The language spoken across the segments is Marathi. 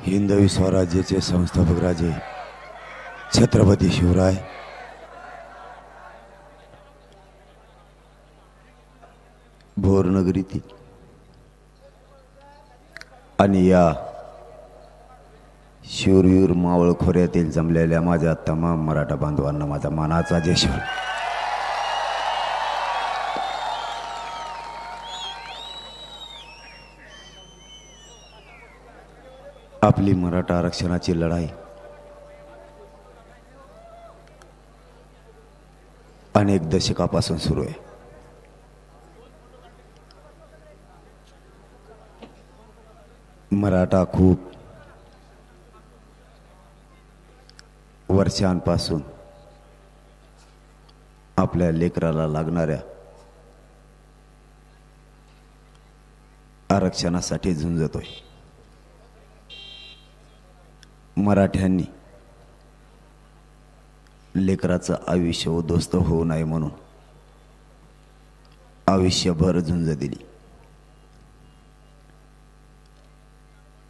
हिंदवी स्वराज्याचे संस्थापक राजे छत्रपती शिवराय भोरनगरीतील आणि या शूरवीर मावळ खोऱ्यातील जमलेल्या माझ्या तमाम मराठा बांधवांना माझा मानाचा जय शिवराय. आपली मराठा आरक्षणाची लढाई अनेक दशकापासून सुरू आहे. मराठा खूप वर्षांपासून आपल्या लेकराला लागणाऱ्या आरक्षणासाठी झुंजतोय. मराठ्यांनी लेकराचं आयुष्य उद्ध्वस्त होऊ नये म्हणून आयुष्यभर झुंज दिली.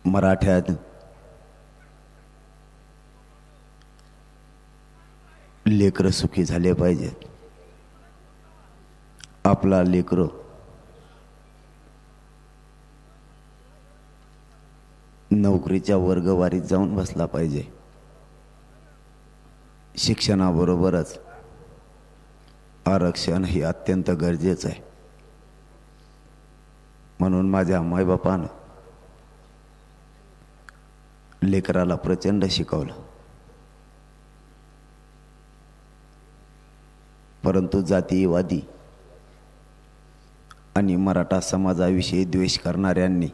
मराठ्यात लेकरं सुखी झाले पाहिजेत. आपला लेकरं नोकरीच्या वर्गवारीत जाऊन बसला पाहिजे. शिक्षणाबरोबरच आरक्षण हे अत्यंत गरजेचं आहे. म्हणून माझ्या मायबापानं लेकराला प्रचंड शिकवलं. परंतु जातीयवादी आणि मराठा समाजाविषयी द्वेष करणाऱ्यांनी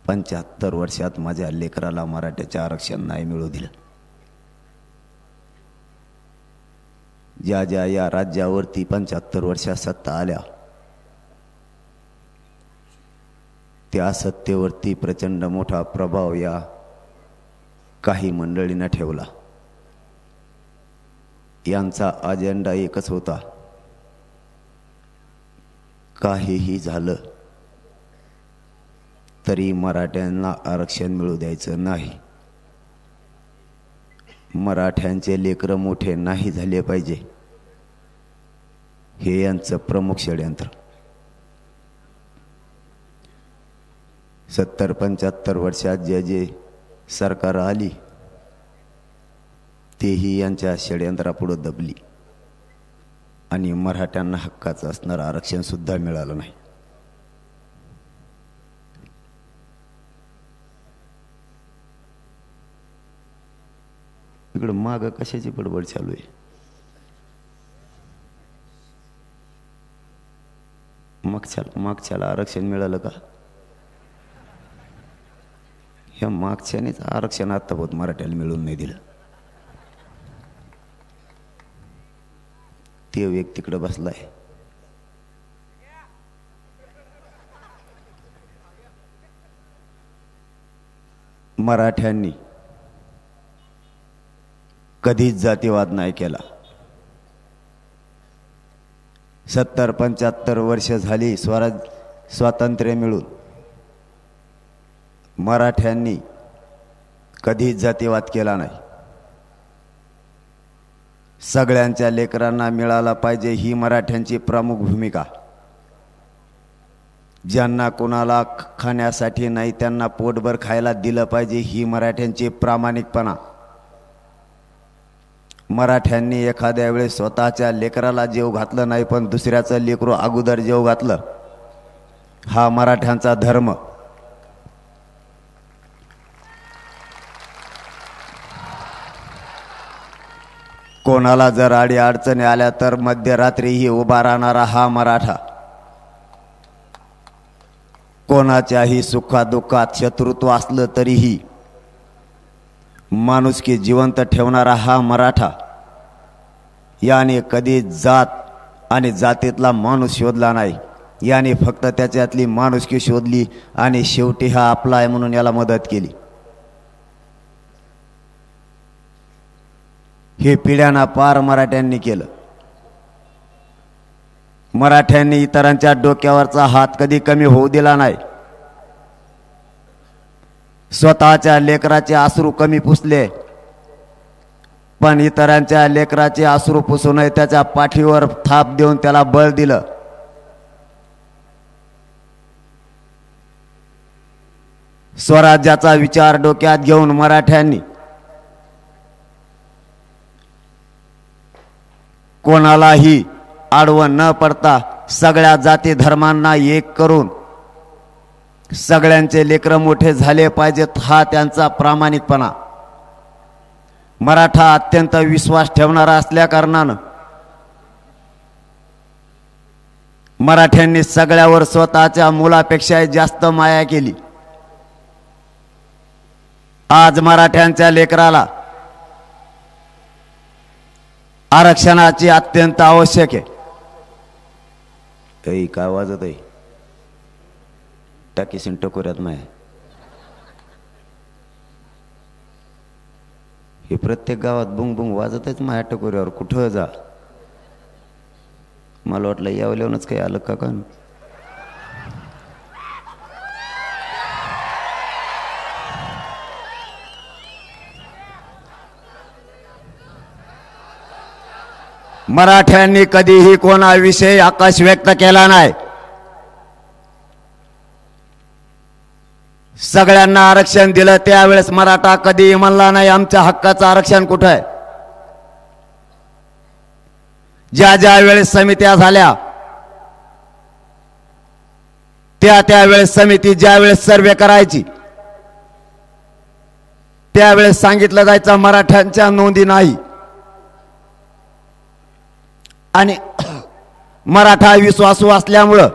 75 वर्षात माझ्या लेकराला मराठ्याचे आरक्षण नाही मिळू दिलं. ज्या ज्या या राज्यावरती 75 वर्षात सत्ता आल्या त्या सत्तेवरती प्रचंड मोठा प्रभाव या काही मंडळींना ठेवला. यांचा अजेंडा एकच होता, काहीही झालं तरी मराठ्यांना आरक्षण मिळू द्यायचं नाही. मराठ्यांचे लेकरं मोठे नाही झाले पाहिजे, हे यांचं प्रमुख षडयंत्र. 70-75 वर्षात जे जे सरकार आली तेही यांच्या षडयंत्रापुढे दबली आणि मराठ्यांना हक्काचं असणारं आरक्षण सुद्धा मिळालं नाही. इकडं माग कशाची बडबड चालू आहे? मागच्याला आरक्षण मिळालं का? ह्या मागच्यानेच आरक्षण आत्तापर्यंत मराठ्याला मिळून नाही दिलं. ते व्यक्ती तिकडे बसलाय. मराठ्यांनी कधीच जातीवाद नाही केला. 70-75 वर्ष झाली स्वातंत्र्य मिळून मराठ्यांनी कधीच जातीवाद केला नाही. सगळ्यांच्या लेकरांना मिळाला पाहिजे ही मराठ्यांची प्रमुख भूमिका. ज्यांना कोणाला खाण्यासाठी नाही त्यांना पोटभर खायला दिलं पाहिजे ही मराठ्यांची प्रामाणिकपणा. मराठ्यांनी एखाद्या वेळेस स्वतःच्या लेकराला जेव घातलं नाही पण दुसऱ्याचं लेकरू अगोदर जेव घातलं, हा मराठ्यांचा धर्म. कोणाला जर आडी अडचणी आल्या तर मध्यरात्रीही उभा राहणारा हा मराठा. कोणाच्याही सुखादुःखात शत्रुत्व असलं तरीही माणुसकी जिवंत ठेवणारा हा मराठा. याने कधी जात आणि जातीतला माणूस शोधला नाही, याने फक्त त्याच्यातली माणुसकी शोधली आणि शेवटी हा आपला आहे म्हणून याला मदत केली. हे पिढ्यांना पार मराठ्यांनी केलं. मराठ्यांनी इतरांच्या डोक्यावरचा हात कधी कमी होऊ दिला नाही. स्वतःच्या लेकराचे अश्रू कमी पुसले, पण इतरांच्या लेकराचे अश्रू पुसू नये त्याच्या पाठीवर थाप देऊन त्याला बळ दिलं. स्वराज्याचा विचार डोक्यात घेऊन मराठ्यांनी कोणालाही आडवं न पडता सगळ्या जाती धर्मांना एक करून सगळ्यांचे लेकर मोठे झाले पाहिजेत, हा त्यांचा प्रामाणिकपणा. मराठा अत्यंत विश्वास ठेवणारा असल्या कारणानं मराठ्यांनी सगळ्यावर स्वतःच्या मुलापेक्षा जास्त माया केली. आज मराठ्यांच्या लेकराला आरक्षणाची अत्यंत आवश्यक आहे. काय वाजत आहे टाकीसिन टकोऱ्यात माय, हे प्रत्येक गावात बुंग बुंग वाजतच माझ्या टकोऱ्यावर. कुठं जा, मला वाटलं यावल्यावरच काही आलं का काय. मराठ्यांनी कधीही कोणाविषयी आकाश व्यक्त केला नाही. सगळ्यांना आरक्षण दिलं त्यावेळेस मराठा कधीही म्हणला नाही आमच्या हक्काचं आरक्षण कुठं आहे. ज्या ज्या वेळेस समित्या झाल्या त्यावेळेस समिती ज्या वेळेस सर्वे करायची त्यावेळेस सांगितलं जायचं मराठ्यांच्या नोंदी नाही. आणि मराठा विश्वासू असल्यामुळं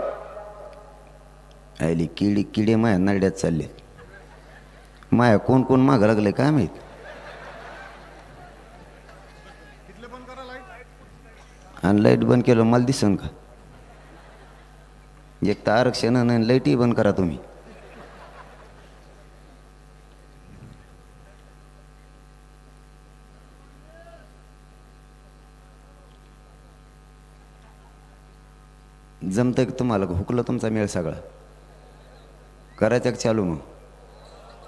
आयली किडे माया नरड्यात चालले. माया कोण कोण मागं लागले काय माहित. आणि लाईट बंद केलं मला दिसन का. एक तर आरक्षण नाही, लाईटही बंद करा तुम्ही. जमतं की तुम्हाला हुकलं तुमचा मेळ सगळा. करायचं का चालू मग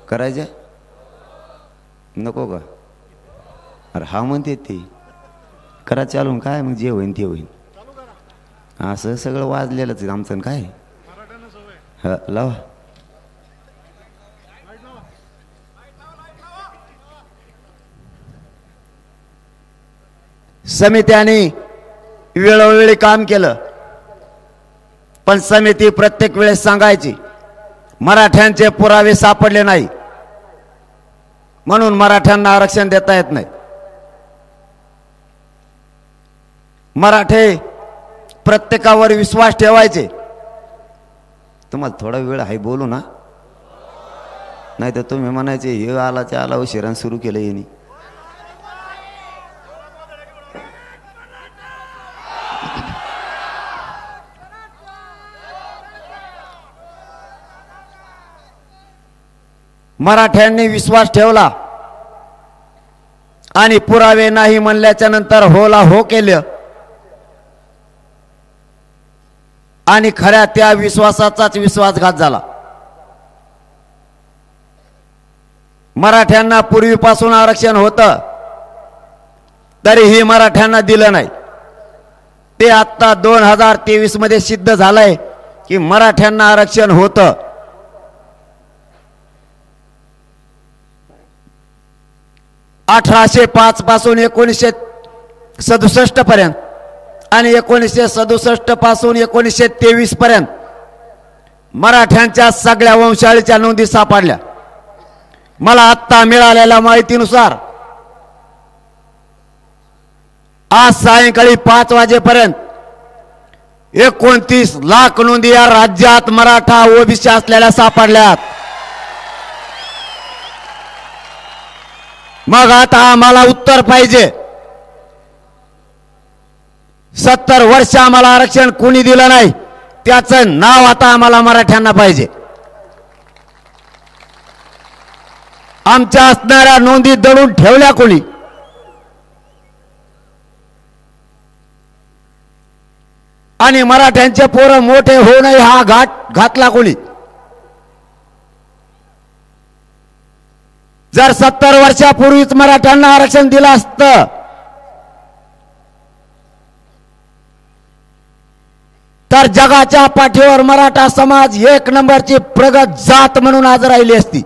करायचं नको का. अरे हा म्हणते ते करा चालू काय मग जे होईन ते होईन. असं सगळं वाजलेलंच आहे आमचं काय. हा लावा. समित्याने वेळोवेळी काम केलं, पण समिती प्रत्येक वेळेस सांगायची मराठ्यांचे पुरावे सापडले नाही म्हणून मराठ्यांना आरक्षण देता येत नाही. मराठे प्रत्येकावर विश्वास ठेवायचे. तुम्हाला थोडा वेळ आहे बोलू ना, नाही तर तुम्ही म्हणायचे हे आलाच्या आला उशिरान सुरू केलं यांनी. मराठ्यांनी विश्वास ठेवला आणि पुरावे नाही म्हणल्याच्या नंतर होला हो केलं आणि खऱ्या त्या विश्वासाचाच विश्वासघात झाला. मराठ्यांना पूर्वीपासून आरक्षण होतं तरीही मराठ्यांना दिलं नाही. ते आता 2023 मध्ये सिद्ध झालंय की मराठ्यांना आरक्षण होतं. (1805) पासून 1967 पर्यंत आणि 1967 पासून 1923 पर्यंत मराठ्यांच्या सगळ्या वंशावळीच्या नोंदी सापडल्या. मला आत्ता मिळालेल्या माहितीनुसार आज सायंकाळी 5 वाजेपर्यंत 29 लाख नोंदी या राज्यात मराठा ओबीसी असलेल्या सापडल्यात. मग आता आम्हाला उत्तर पाहिजे. 70 वर्ष आम्हाला आरक्षण कोणी दिलं नाही त्याचं नाव आता आम्हाला मराठ्यांना पाहिजे. आमच्या असणाऱ्या नोंदी दडून ठेवल्या कोणी. आणि मराठ्यांचे पोरं मोठे होऊ नये हा घाट घातला कोणी. जर 70 वर्षापूर्वीच मराठ्यांना आरक्षण दिलं असतं तर जगाच्या पाठीवर मराठा समाज 1 नंबरची प्रगत जात म्हणून आज राहिली असती.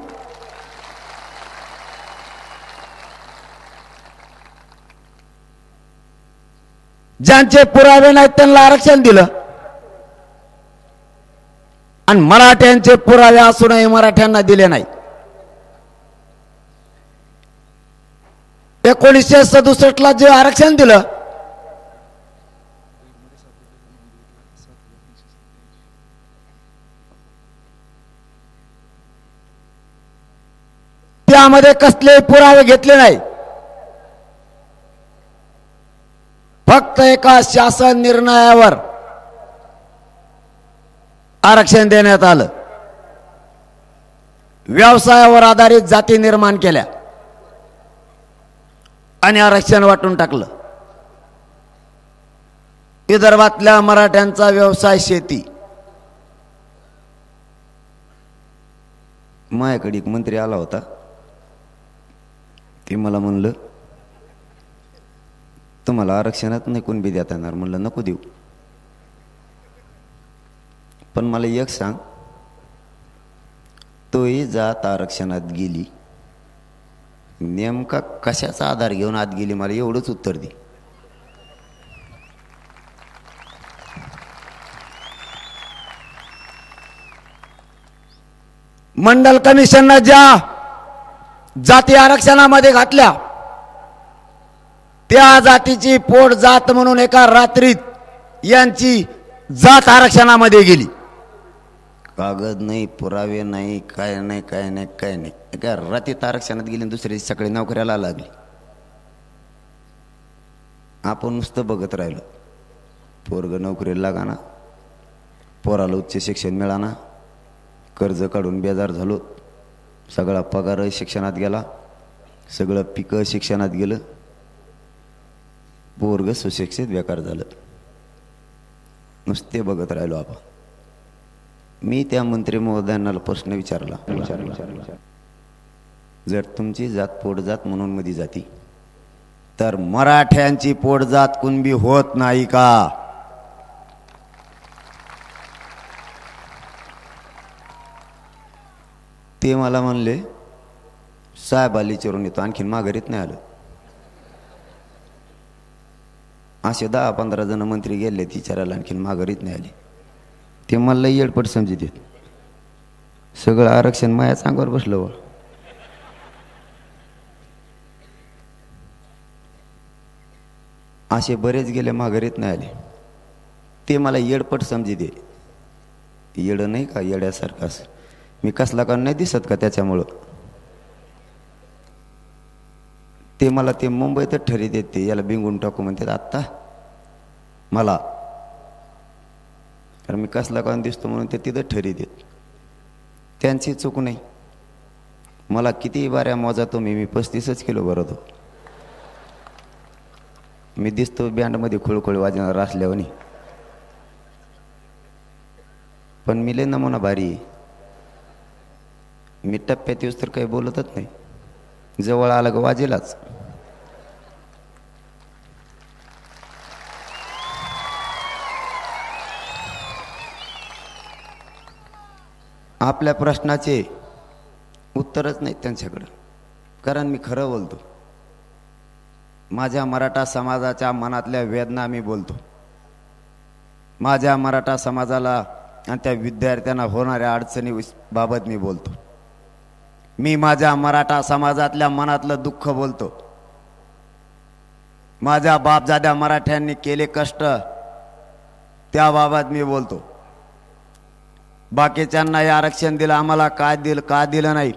ज्यांचे पुरावे नाहीत त्यांना आरक्षण दिलं आणि मराठ्यांचे पुरावे असूनही मराठ्यांना दिले नाही. 1967 ला जे आरक्षण दिलं त्यामध्ये कसलेही पुरावे घेतले नाही. फक्त एका शासन निर्णयावर आरक्षण देण्यात आलं. व्यवसायावर आधारित जाती निर्माण केल्या आणि आरक्षण वाटून टाकलं. विदर्भातल्या मराठ्यांचा व्यवसाय शेती. माझ्याकडे एक मंत्री आला होता. ते मला म्हणलं तुम्हाला आरक्षणात नाही कोण बी देता येणार. म्हणलं नको देऊ, पण मला एक सांग, तोही जात आरक्षणात गेली नेमका कशाचा आधार घेऊन आत गेली, मला एवढंच उत्तर दे. मंडल कमिशननं ज्या जाती आरक्षणामध्ये घातल्या त्या जातीची पोट जात म्हणून एका रात्रीत यांची जात आरक्षणामध्ये गेली. कागद नाही, पुरावे नाही, काय नाही काय नाही काय नाही. एका रात्रीत आरक्षणात गेली, दुसऱ्या दिवशी सकाळी नोकऱ्याला लागली. आपण नुसतं बघत राहिलो. पोरग नोकरीला लागाना, पोराला उच्च शिक्षण मिळाना, कर्ज काढून बेजार झालो, सगळा पगार शिक्षणात गेला, सगळं पिकं शिक्षणात गेलं, पोरग सुशिक्षित बेकार झालं. नुसते बघत राहिलो आपण. मी त्या मंत्री महोदयांना प्रश्न विचारला, जर तुमची जात पोटजात म्हणून मध्ये जाती तर मराठ्यांची पोटजात कुणबी होत नाही का? ते मला म्हणले साहेब आली चिरून येतो, आणखीन माघारीत नाही आलं. असे 10-15 जण मंत्री गेले विचारायला, आणखीन माघारीत नाही आले. ते मला येडपट समजित येत. सगळं आरक्षण मायाच अंगावर बसलं व. असे बरेच गेले माघारीत नाही आले. ते मला येडपट समजित ये. येड नाही का, येड्यासारखं असं मी कसला का नाही दिसत का त्याच्यामुळं. ते मला ते मुंबईतच ठरी देते, याला बिंगून टाकू म्हणतात आत्ता मला, कारण मी कसला का दिसतो म्हणून ते तिथं ठरी देत. त्यांची चूक नाही. मला किती बाऱ्या मोजा तुम्ही, मी 35 किलो भरतो. मी दिसतो बँडमध्ये खुळखुळ वाजणार असल्यावानी, पण मी लय नमुना भारी. मी टप्प्यात येऊस तर काही बोलतच नाही, जवळ आलं का वाजेलाच. आपल्या प्रश्नाचे उत्तरच नाहीत त्यांच्याकडं, कारण मी खरं बोलतो. माझ्या मराठा समाजाच्या मनातल्या वेदना मी बोलतो. माझ्या मराठा समाजाला आणि त्या विद्यार्थ्यांना होणाऱ्या अडचणी बाबत मी बोलतो. मी माझ्या मराठा समाजातल्या मनातलं दुःख बोलतो. माझ्या बापजाद्या मराठ्यांनी केले कष्ट त्याबाबत मी बोलतो. बाकीच्यांना हे आरक्षण दिलं, आम्हाला काय दिलं का दिलं नाही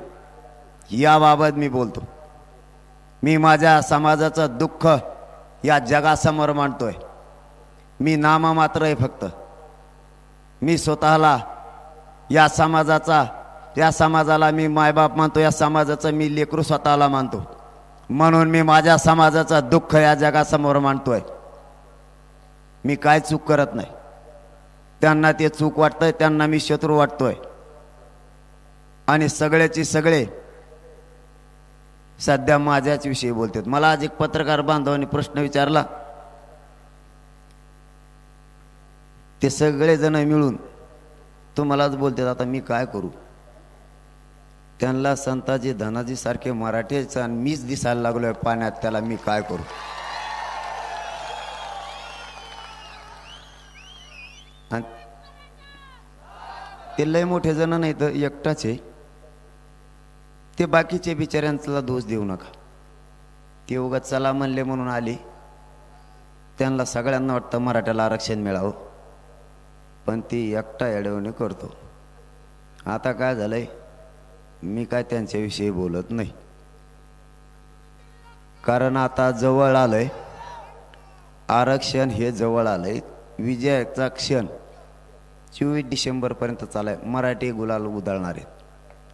याबाबत मी बोलतो. मी माझ्या समाजाचं दुःख या जगासमोर मांडतोय. मी नाममात्र आहे फक्त. मी स्वतःला या समाजाला मी मायबाप मानतो. या समाजाचं मी लेकरू स्वतःला मानतो. म्हणून मी माझ्या समाजाचं दुःख या जगासमोर मांडतोय. मी काय चूक करत नाही. त्यांना ते चूक वाटतंय, त्यांना मी शत्रू वाटतोय. आणि सगळ्याची सगळे सध्या माझ्याच विषयी बोलतात. मला आज एक पत्रकार बांधवांनी प्रश्न विचारला, ते सगळे जण मिळून तुम्हालाच बोलतात. आता मी काय करू? त्यांना संताजी धनाजी सारखे मराठीच आणि मीच दिसायला लागलोय पाण्यात, त्याला मी काय करू? ते लय मोठे जण नाही तर एकटाच आहे. ते बाकीचे बिचाऱ्यांचा दोष देऊ नका. ते उगाच चला म्हणले म्हणून आले. त्यांना सगळ्यांना वाटतं मराठ्याला आरक्षण मिळावं, पण ती एकटा एडवणे करतो. आता काय झालंय, मी काय त्यांच्याविषयी बोलत नाही, कारण आता जवळ आलंय आरक्षण, हे जवळ आलंय. विजयाचा क्षण 24 डिसेंबरपर्यंत चालाय. मराठी गुलाल उधळणार आहेत,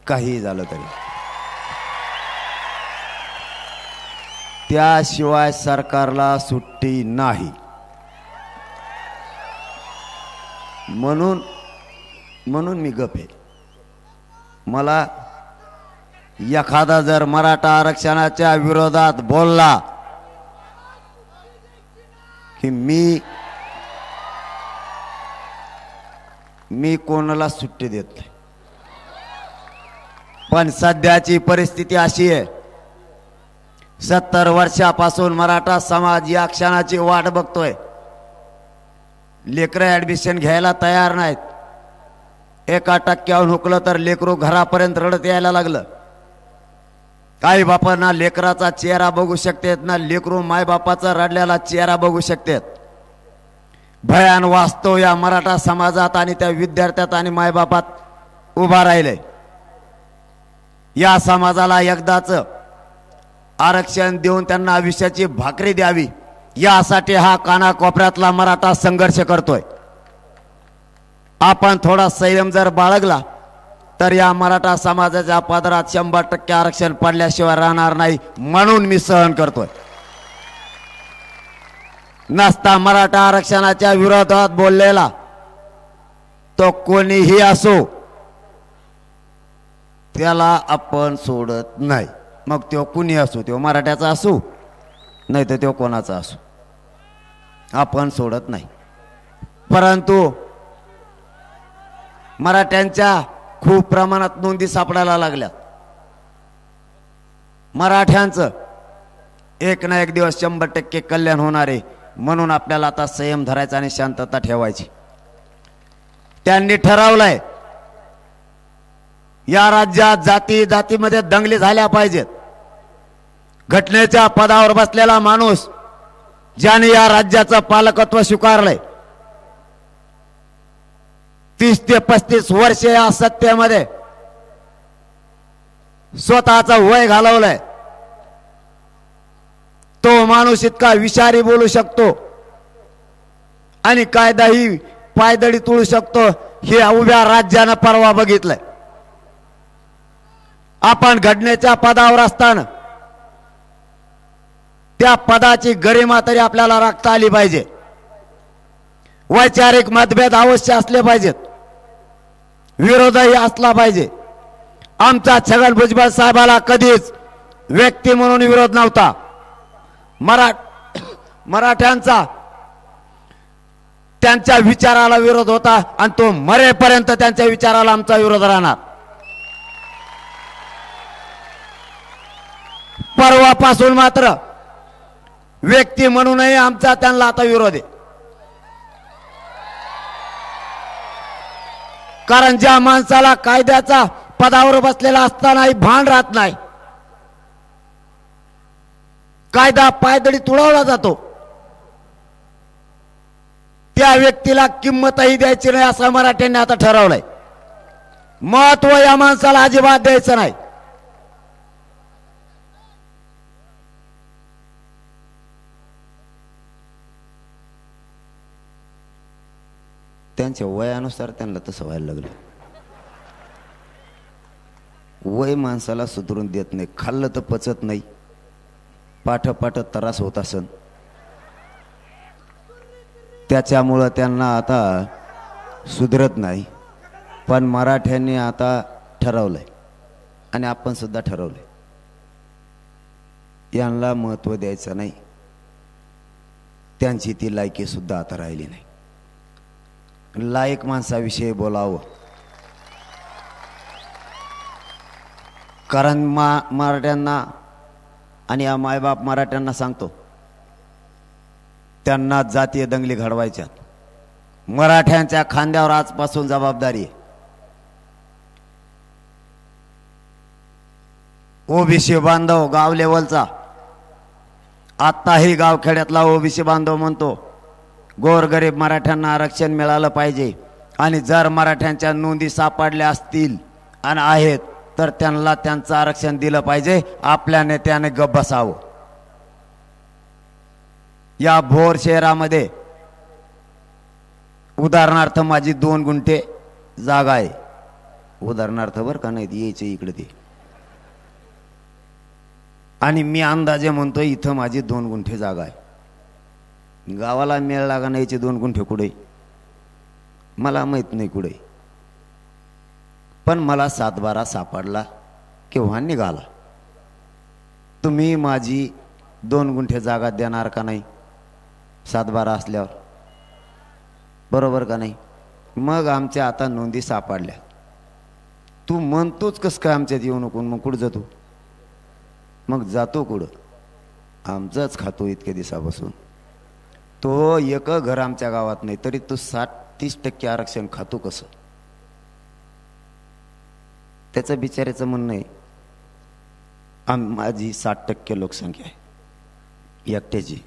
काहीही झालं तरी. त्याशिवाय सरकारला सुट्टी नाही. म्हणून मी गप आहे. मला एखादा जर मराठा आरक्षणाच्या विरोधात बोलला की मी कोणाला सुट्टी देत नाही. पण सध्याची परिस्थिती अशी आहे, 70 वर्षापासून मराठा समाज या क्षणाची वाट बघतोय. लेकरं ऍडमिशन घ्यायला तयार नाहीत. 1% हुकलं तर लेकरू घरापर्यंत रडत यायला लागलं. काही बापांना लेकराचा चेहरा बघू शकतात ना, लेकरू मायबापाचा रडलेला चेहरा बघू शकतात. भयान वास्तव या मराठा समाजात आणि त्या विद्यार्थ्यात आणि मायबापात उभा राहिले. या समाजाला एकदाच आरक्षण देऊन त्यांना आयुष्याची भाकरी द्यावी, यासाठी हा कानाकोपऱ्यातला मराठा संघर्ष करतोय. आपण थोडा संयम जर बाळगला तर या मराठा समाजाच्या पदरात 100% आरक्षण पडल्याशिवाय राहणार नाही. म्हणून मी सहन करतोय. नसता मराठा आरक्षणाच्या विरोधात बोललेला तो कोणीही असो, त्याला आपण सोडत नाही. मग तो कुणी असो, तो मराठ्याचा असो नाही तर तो कोणाचा असो, आपण सोडत नाही. परंतु मराठ्यांच्या खूप प्रमाणात नोंदी सापडायला लागल्या. मराठ्यांचं एक ना एक दिवस 100% कल्याण होणार आहे. म्हणून आपल्याला आता संयम धरायचा आणि शांतता ठेवायची. त्यांनी ठरवलंय या राज्यात जातीमध्ये दंगली झाल्या पाहिजेत. घटनेच्या पदावर बसलेला माणूस ज्याने या राज्याचं पालकत्व स्वीकारलंय, 30 ते 35 वर्ष या सत्तेमध्ये स्वतःचं वय घालवलंय, तो माणूस इतका विषारी बोलू शकतो आणि कायदाही पायदळी तुळू शकतो, हे उभ्या राज्यानं परवा बघितलंय. आपण घटनेच्या पदावर असताना त्या पदाची गरिमा तरी आपल्याला राखता आली पाहिजे. वैचारिक मतभेद अवश्य असले पाहिजेत, विरोधही असला पाहिजे. आमचा छगन भुजबळ साहेबाला कधीच व्यक्ती म्हणून विरोध नव्हता. मराठ्यांचा त्यांच्या विचाराला विरोध होता आणि तो मरेपर्यंत त्यांच्या विचाराला आमचा विरोध राहणार. परवापासून मात्र व्यक्ती म्हणूनही आमचा त्यांना आता विरोध आहे. कारण ज्या माणसाला कायद्याचा पदावर बसलेला असतानाही भान राहत नाही, कायदा पायदळी तुडवला जातो, त्या व्यक्तीला किंमतही द्यायची नाही असं मराठ्यांनी आता ठरवलंय. महत्व या माणसाला अजिबात द्यायचं नाही. त्यांच्या वयानुसार त्यांना तसं व्हायला लागलं. वय माणसाला सुधरून देत नाही. खाल्लं तर पचत नाही, पाठ त्रास होत असन, त्याच्यामुळं त्यांना आता सुधरत नाही. पण मराठ्यांनी आता ठरवलंय आणि आपण सुद्धा ठरवलंय, यांना महत्त्व द्यायचं नाही. त्यांची ती लायकी सुद्धा आता राहिली नाही. लायक माणसाविषयी बोलावं. कारण मराठ्यांना आणि या मायबाप मराठ्यांना सांगतो, त्यांना जातीय दंगली घडवायच्यात. मराठ्यांच्या खांद्यावर आजपासून जबाबदारी आहे. ओबीसी बांधव गाव लेवलचा, आत्ताही गावखेड्यातला ओबीसी बांधव म्हणतो गोरगरीब मराठ्यांना आरक्षण मिळालं पाहिजे. आणि जर मराठ्यांच्या नोंदी सापडल्या असतील आणि आहेत तर त्यांना त्यांचं आरक्षण दिलं पाहिजे. आपल्या नेत्याने गप्प बसावं. या भोर शहरामध्ये उदाहरणार्थ माझी 2 गुंठे जागा आहे. उदाहरणार्थ बरं का, नाही यायचं इकडे ते. आणि मी अंदाजे म्हणतो इथं माझी 2 गुंठे जागा आहे. गावाला मेळ लागा नाहीचे 2 गुंठे कुठे मला माहित नाही कुठे. पण मला 7-12 सापडला केव्हा निघाला. तुम्ही माझी 2 गुंठे जागा देणार का नाही 7-12 असल्यावर? बरोबर का नाही? मग आमच्या आता नोंदी सापडल्या. तू म्हणतोच कस काय आमच्यात येऊ नको, मग कुठं जातो? मग जातो कुठं? आमचंच खातो इतक्या दिवसापासून. तो एक घर आमच्या गावात नाही तरी तो 60-30% आरक्षण खातो कसं? त्याचं बिचाऱ्याचं म्हणणं आहे माझी 60% लोकसंख्या आहे एकट्याची.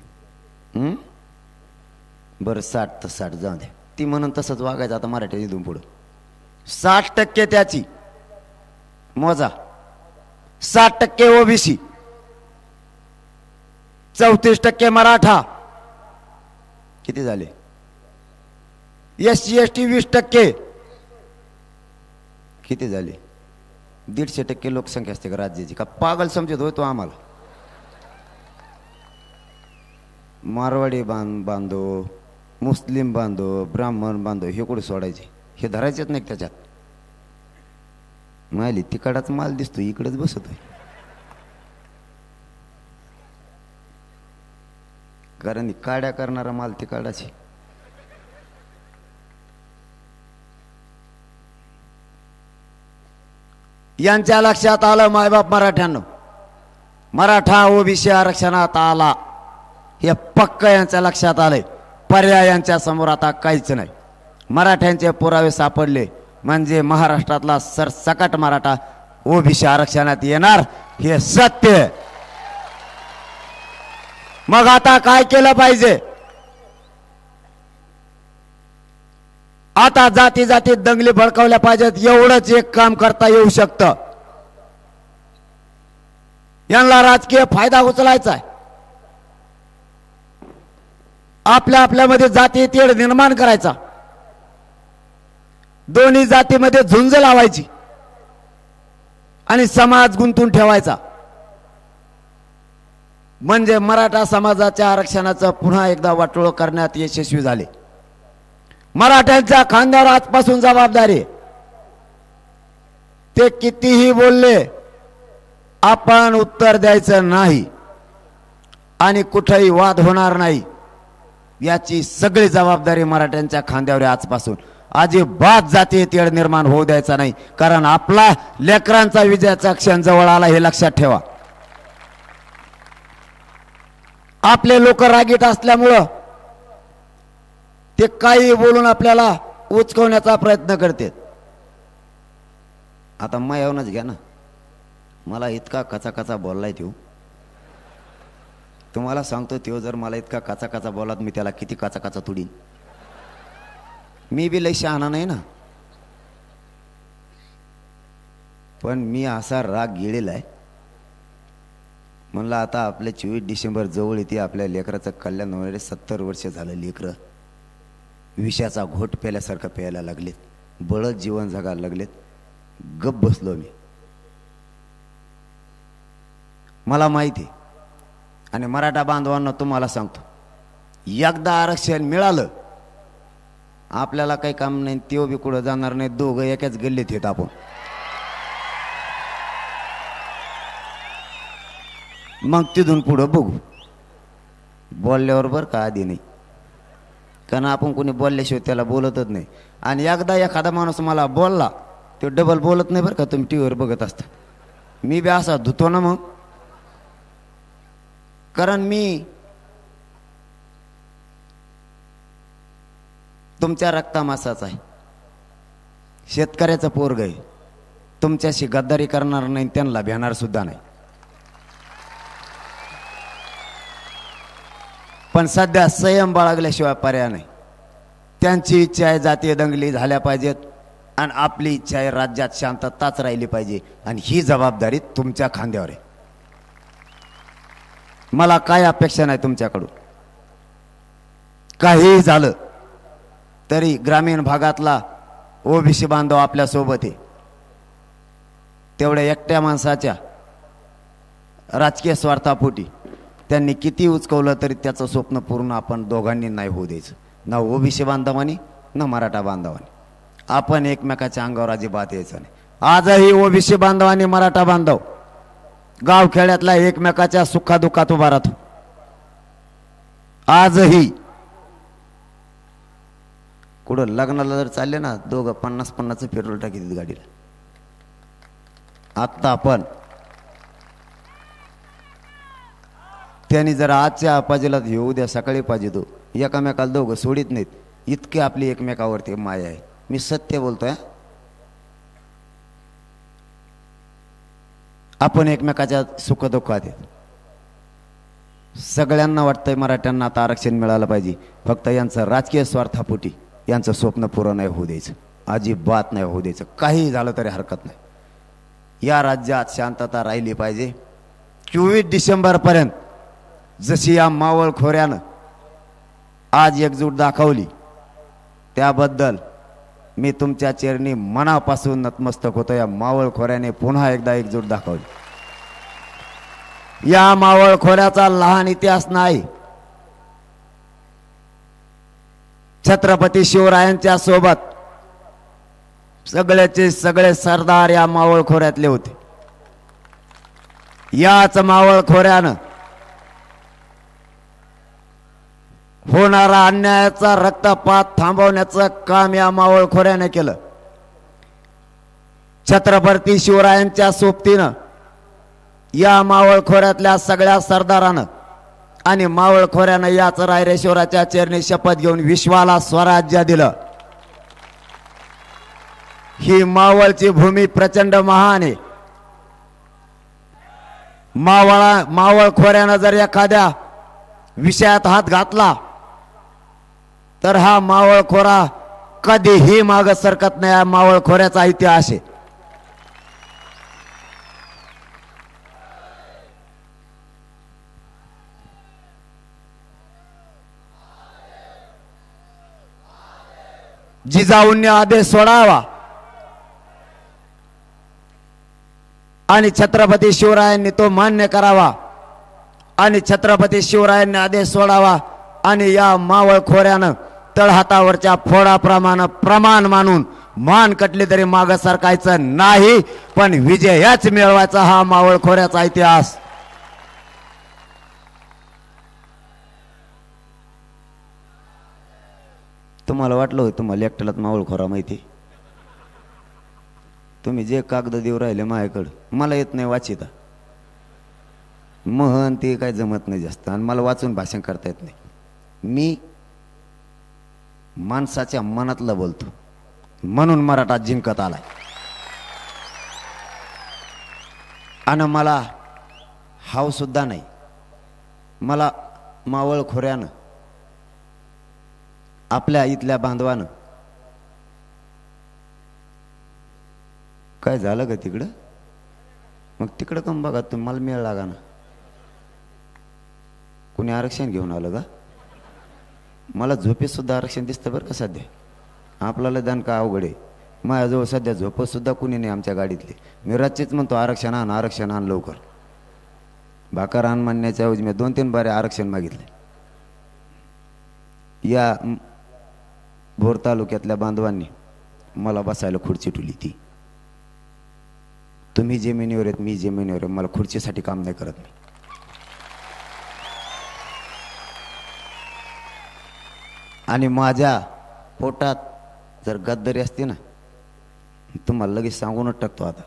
बरं 60 तर 60 जाऊ द्या. ती म्हणून तसंच वागायचं आता मराठ्या इथून पुढं. 60% त्याची मोजा, 60% ओबीसी, 34% मराठा. किती झाले? SC ST 20%. किती झाले? 150% लोकसंख्या असते का राज्याची? का पागल समजत होय तो आम्हाला? मारवाडी बांधव, मुस्लिम बांधव, ब्राह्मण बांधव हे कुठे सोडायचे? हे धरायचेच नाही त्याच्यात. माहिती तिकडाच माल दिसतो इकडेच बसतोय. कारण काड्या करणारा माल तिकडाची. यांच्या लक्षात आलं मायबाप मराठ्यांनो, मराठा ओबीसी आरक्षणात आला हे पक्क यांच्या लक्षात आलंय. पर्याय यांच्या समोर आता काहीच नाही. मराठ्यांचे पुरावे सापडले म्हणजे महाराष्ट्रातला सरसकट मराठा ओबीसी आरक्षणात येणार हे सत्य. मग आता काय केलं पाहिजे? आता जाती जातीत दंगली भडकवल्या पाहिजेत. एवढंच एक काम करता येऊ शकतं. यांना राजकीय फायदा उचलायचा आहे. आपल्यामध्ये जाती तेढ निर्माण करायचा, दोन्ही जातीमध्ये झुंज लावायची आणि समाज गुंतून ठेवायचा. म्हणजे मराठा समाजाच्या आरक्षणाचं पुन्हा एकदा वाटोळ करण्यात यशस्वी झाले. मराठ्यांच्या खांद्यावर आजपासून जबाबदारी. ते कितीही बोलले आपण उत्तर द्यायचं नाही आणि कुठेही वाद होणार नाही. याची सगळी जबाबदारी मराठ्यांच्या खांद्यावर आजपासून. अजिबात जातीय तेढ निर्माण होऊ द्यायचा नाही. कारण आपला लेकरांचा विजयाचा क्षण जवळ आला हे लक्षात ठेवा. आपले लोक रागीट असल्यामुळं ते काही बोलून आपल्याला उचकवण्याचा प्रयत्न करते. आता मायावूनच घ्या ना, मला इतका कचा बोललाय तो. तुम्हाला सांगतो तो जर मला इतका कचा बोलात मी त्याला किती कचा तुडीन. मी बी लय शहाणा नाही ना, पण मी असा राग गिळेला आहे. म्हणलं आता आपले 24 डिसेंबर जवळ येते. आपल्या लेकराचं कल्याण होणारे 70 वर्ष झालं. लेकरं विषाचा घोट प्याल्यासारखं प्यायला लागलेत, बळत जीवन जगायला लागलेत. गप बसलो मी. मला माहिती आहे आणि मराठा बांधवांना तुम्हाला सांगतो, एकदा आरक्षण मिळालं आपल्याला काही काम नाही. तेव बी कुठं जाणार नाही. दोघं एकाच गल्लीत येत आपण. मग तिथून पुढं बघू. बोलल्यावर बरं का, आधी नाही. कारण आपण कोणी बोलल्याशिवाय त्याला बोलतच नाही. आणि एकदा एखादा माणूस मला बोलला, तो डबल बोलत नाही बरं का. तुम्ही टी व्हीवर बघत असता, मी बी असा धुतो ना मग. कारण मी तुमच्या रक्तामासाचा आहे, शेतकऱ्याचं पोरग आहे. तुमच्याशी गद्दारी करणार नाही, त्यांना भेणार सुद्धा नाही. पण सध्या संयम बाळगल्याशिवाय पर्याय नाही. त्यांची इच्छा आहे जातीय दंगली झाल्या पाहिजेत आणि आपली इच्छा आहे राज्यात शांतताच राहिली पाहिजे. आणि ही जबाबदारी तुमच्या खांद्यावर आहे. मला काय अपेक्षा नाही तुमच्याकडून. काही झालं तरी ग्रामीण भागातला ओबीसी बांधव आपल्या सोबत आहे. तेवढ्या एकट्या माणसाच्या राजकीय स्वार्थापोटी त्यांनी किती उचकवलं तरी त्याचं स्वप्न पूर्ण आपण दोघांनी नाही होऊ द्यायचं. ना ओबीसी बांधवांनी ना मराठा बांधवांनी. आपण एकमेकाच्या अंगावर अजिबात यायचं नाही. आजही ओबीसी बांधवांनी मराठा बांधव गाव खेड्यातला एकमेकाच्या सुखादुःखात उभा राहतो. आजही कुठं लग्नाला जर चालले ना, दोघं 50-50 पेट्रोल टाकीत गाडीला. आत्ता आपण त्यांनी जर आजच्या पाजेला येऊ द्या, सकाळी पाहिजे तो एकामेकाला दोघं सोडित नाहीत. इतके आपली एकमेकावरती माया आहे. मी सत्य बोलतोय. आपण एकमेकाच्या सुखदुःखात आहेत. सगळ्यांना वाटतंय मराठ्यांना आता आरक्षण मिळालं पाहिजे. फक्त यांचं राजकीय स्वार्थापोटी यांचं स्वप्न पुरं नाही होऊ द्यायचं, अजिबात नाही होऊ द्यायचं. काही झालं तरी हरकत नाही. या राज्यात शांतता राहिली पाहिजे. 24 डिसेंबरपर्यंत जशी या मावळ खोऱ्यानं आज एकजूट दाखवली, त्याबद्दल मी तुमच्या चरणी मनापासून नतमस्तक होतो. या मावळ खोऱ्याने पुन्हा एकदा एकजूट दाखवली. या मावळ खोऱ्याचा लहान इतिहास नाही. छत्रपती शिवरायांच्या सोबत सगळ्याचे सगळे सरदार या मावळ खोऱ्यातले होते. याच मावळ खोऱ्यानं होणारा अन्यायाचा रक्तपात थांबवण्याचं काम या मावळ खोऱ्याने केलं. छत्रपती शिवरायांच्या सोबतीनं या मावळ खोऱ्यातल्या सगळ्या सरदारानं आणि मावळ खोऱ्यानं याच रायरेश्वराच्या चरणी शपथ घेऊन विश्वाला स्वराज्य दिलं. ही मावळची भूमी प्रचंड महान आहे. मावळ खोऱ्यानं जर एखाद्या विषयात हात घातला तर हा मावळ खोरा कधीही माग सरकत नाही. हा मावळ खोऱ्याचा इतिहास आहे. जिजाऊंनी आदेश सोडावा आणि छत्रपती शिवरायांनी तो मान्य करावा आणि छत्रपती शिवरायांनी आदेश सोडावा आणि या मावळ खोऱ्यानं तळहातावरच्या फोडाप्रमाणे प्रमाण मानून मान कटली तरी माग सरकायचं नाही, पण विजयच मिळवायचा. हा मावळ खोऱ्याचा इतिहास. तुम्हाला वाटलं होतं तुम्हाला एकट्यालाच मावळ खोरा माहिती? तुम्ही जे कागद देऊ राहिले माझ्याकडं, मला येत नाही वाचिता. महन ते काय जमत नाही जास्त आणि मला वाचून भाषण करता येत नाही. मी माणसाच्या मनातलं बोलतो म्हणून मराठा जिंकत आलाय. आणि मला हाव सुद्धा नाही. मला मावळ खोऱ्यानं आपल्या इथल्या बांधवानं काय झालं का तिकडं, मग तिकडं कम बघा तुम्ही, मला मेळ लागा ना. कुणी आरक्षण घेऊन आलं का? मला झोपेत सुद्धा आरक्षण दिसतं बरं का सध्या. आपल्याला दान का अवघड आहे. माझ्याजवळ सध्या झोपत सुद्धा कुणी नाही आमच्या गाडीतले. मी रातचीच म्हणतो आरक्षण आण लवकर. भाकर आण म्हणण्याच्या ऐवजी मी 2-3 बारे आरक्षण मागितले. या भोर तालुक्यातल्या बांधवांनी मला बसायला खुर्ची ठेवली. ती तुम्ही जमिनीवर आहेत, मी जमिनीवर आहे. मला खुर्चीसाठी काम नाही करत मी. आणि माझ्या पोटात जर गद्दारी असते ना, तुम्हाला लगेच सांगूनच टाकतो. आता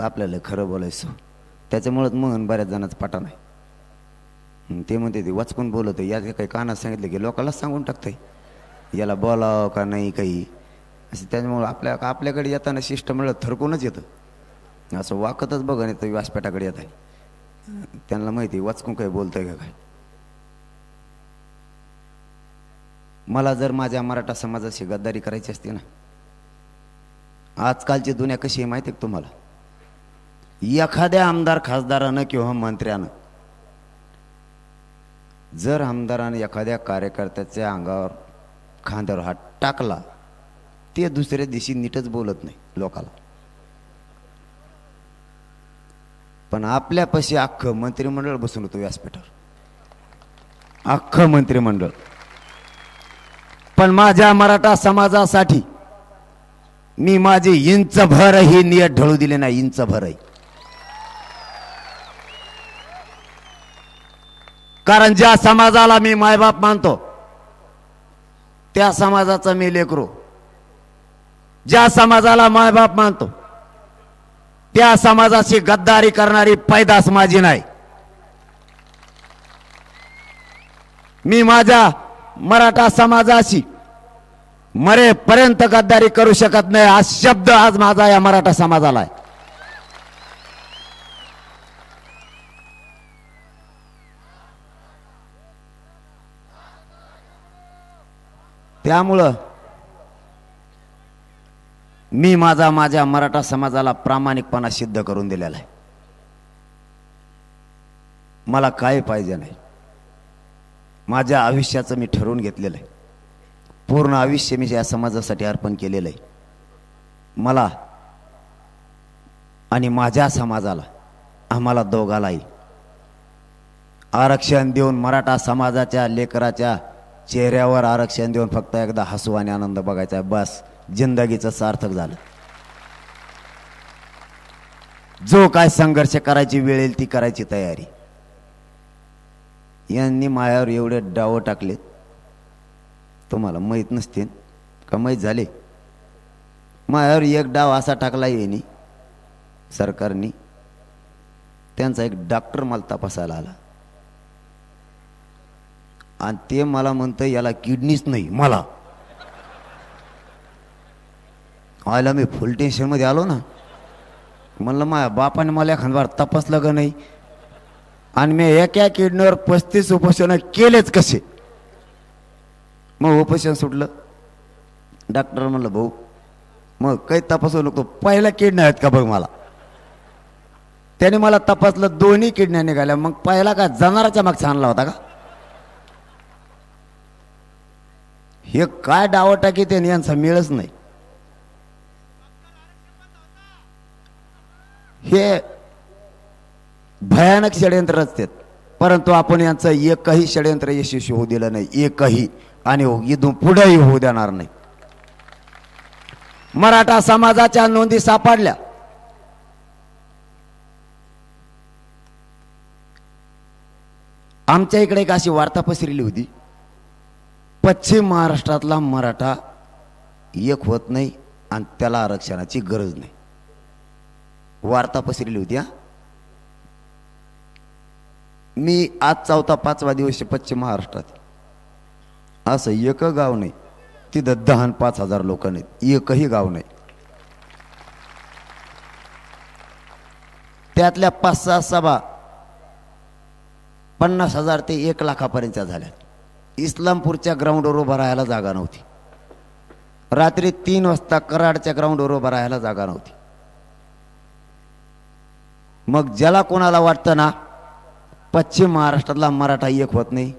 आपल्याला खरं बोलायचं, त्याच्यामुळेच मग बऱ्याच जणांचा पटा नाही. ते म्हणते ते वाचकून बोलत या काही कानात सांगितलं की लोकांनाच सांगून टाकतंय याला बोलावं का नाही काही असं. त्याच्यामुळं आपल्याकडे येताना शिष्टमंडळ थरकूनच येतं, असं वाकतच बघा नाही तर व्यासपीठाकडे येत आहे. त्यांना माहिती वाचकून काही बोलतंय का काय. मला जर माझ्या मराठा समाजाशी गद्दारी करायची असते ना, आजकालची दुनिया कशी आहे माहिती आहे तुम्हाला. एखाद्या आमदार खासदारानं किंवा मंत्र्यानं जर आमदारानं एखाद्या कार्यकर्त्याच्या अंगावर खांद्यावर हात टाकला, ते दुसऱ्या दिवशी नीटच बोलत नाही लोकाला. पण आपल्यापाशी अख्खं मंत्रिमंडळ बसून होतं व्यासपीठावर, अख्खं मंत्रिमंडळ. पण माझ्या मराठा समाजासाठी मी माझी इंच भरही नियत ढळू दिले नाही, इंच भरही. कारण ज्या समाजाला मी मायबाप मानतो त्या समाजाचा मी लेकरू, ज्या समाजाला मायबाप मानतो त्या समाजाशी गद्दारी करणारी पैदास माझी नाही. मी माझ्या मराठा समाजाशी मरेपर्यंत गद्दारी करू शकत नाही, हा शब्द आज माझा या मराठा समाजाला आहे. त्यामुळं मी माझ्या मराठा समाजाला प्रामाणिकपणा सिद्ध करून दिलेला आहे. मला काय पाहिजे नाही, माझ्या आयुष्याचं मी ठरवून घेतलेलं आहे. पूर्ण आयुष्य मी या समाजासाठी अर्पण केलेलं आहे. मला आणि माझ्या समाजाला, आम्हाला दोघालाही आरक्षण देऊन मराठा समाजाच्या लेकराच्या चेहऱ्यावर आरक्षण देऊन फक्त एकदा हसू आणि आनंद बघायचा, बस जिंदगीचं सार्थक झालं. जो काय संघर्ष करायची वेळ येईल ती करायची तयारी. यांनी मायावर एवढे डाव टाकलेत, तुम्हाला माहीत नसतील का माहीत झाले. मायावर एक डाव असा टाकला येणी सरकारनी, त्यांचा एक डॉक्टर मला तपासायला आला आणि ते मला म्हणतं याला किडनीच नाही. मला आयला मी फुल टेन्शनमध्ये आलो ना. म्हणलं माझ्या बापाने मला एखादबार तपासलं का नाही, आणि मी एका किडनीवर 35 उपोषण केलेच कसे. मग उपोषण सुटलं. डॉक्टर म्हणलं भाऊ मग काही तपासू नको, पहिल्या किडनी आहेत का बघ मला. त्याने मला तपासलं, दोन्ही किडन्या निघाल्या. मग पहिला का जनावराच्या मागचा आणला होता का. हे काय डावटाकी त्याने यांचा मेळच नाही. हे भयानक षडयंत्र असतात, परंतु आपण यांचं एकही षडयंत्र यशस्वी होऊ दिलं नाही, एकही, आणि इथून पुढेही होऊ देणार नाही. मराठा समाजाच्या नोंदी सापडल्या. आमच्या इकडे एक अशी वार्ता पसरली होती, पश्चिम महाराष्ट्रातला मराठा एक होत नाही आणि त्याला आरक्षणाची गरज नाही. वार्ता पसरली होती. मी आज 4-5वा दिवस पश्चिम महाराष्ट्रात, असं एक गाव नाही तिथं 10,000-5,000 लोक नाहीत, एकही गाव नाही. त्यातल्या 5-6 सभा 50,000 ते 1 लाखापर्यंत झाल्या. इस्लामपूरच्या ग्राउंडवर उभं राहायला जागा नव्हती. रात्री 3 वाजता कराडच्या ग्राउंडवर उभं राहायला जागा नव्हती. मग ज्याला कोणाला वाटतं ना पश्चिम महाराष्ट्रातला मराठा एक होत नाही,